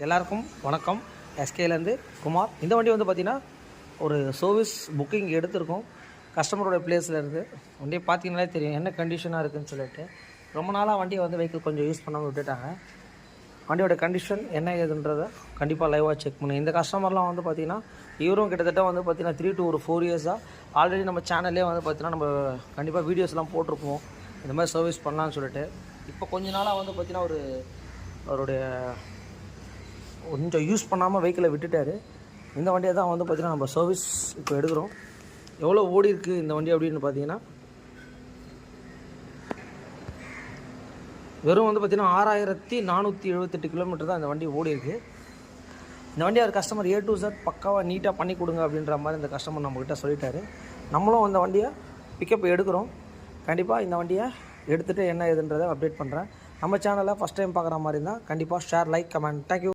எல்லாருக்கும் வணக்கம். எஸ்கேலேருந்து குமார். இந்த வண்டி வந்து பார்த்திங்கன்னா ஒரு சர்வீஸ் புக்கிங் எடுத்திருக்கோம் கஸ்டமரோட பிளேஸ்லேருந்து. வண்டியை பார்த்தீங்கன்னாலே தெரியும் என்ன கண்டிஷனாக இருக்குதுன்னு சொல்லிட்டு. ரொம்ப நாளாக வண்டியை வந்து வெஹிக்கிள் கொஞ்சம் யூஸ் பண்ணாமல் விட்டுட்டாங்க. வண்டியோட கண்டிஷன் என்ன ஏதுன்றதை கண்டிப்பாக லைவாக செக் பண்ணுங்கள். இந்த கஸ்டமர்லாம் வந்து பார்த்திங்கன்னா இவரும் கிட்டத்தட்ட வந்து பார்த்திங்கன்னா 3 to 4 இயர்ஸாக ஆல்ரெடி நம்ம சேனல்லே வந்து பார்த்திங்கன்னா நம்ம கண்டிப்பாக வீடியோஸ்லாம் போட்டிருப்போம் இந்த மாதிரி சர்வீஸ் பண்ணலான்னு சொல்லிட்டு. இப்போ கொஞ்ச நாளாக வந்து பார்த்திங்கன்னா அவருடைய கொஞ்சம் யூஸ் பண்ணாமல் வெஹிக்கிளை விட்டுட்டார். இந்த வண்டியை தான் வந்து பார்த்திங்கன்னா நம்ம சர்வீஸ் இப்போ எடுக்கிறோம். எவ்வளோ ஓடி இருக்குது இந்த வண்டி அப்படின்னு பார்த்தீங்கன்னா வெறும் வந்து பார்த்திங்கன்னா 6478 கிலோமீட்டர் தான் இந்த வண்டி ஓடி இருக்குது. இந்த வண்டி அவர் கஸ்டமர் A to Z பக்காவாக நீட்டாக பண்ணி கொடுங்க அப்படின்ற மாதிரி இந்த கஸ்டமர் நம்மக்கிட்ட சொல்லிட்டாரு. நம்மளும் அந்த வண்டியை பிக்கப் எடுக்கிறோம். கண்டிப்பாக இந்த வண்டியை எடுத்துகிட்டு என்ன ஏதுன்றதை அப்டேட் பண்ணுறேன். நம்ம சேனலை ஃபஸ்ட் டைம் பார்க்குற மாதிரி இருந்தால் கண்டிப்பாக ஷேர், லைக், கமெண்ட். தேங்க்யூ.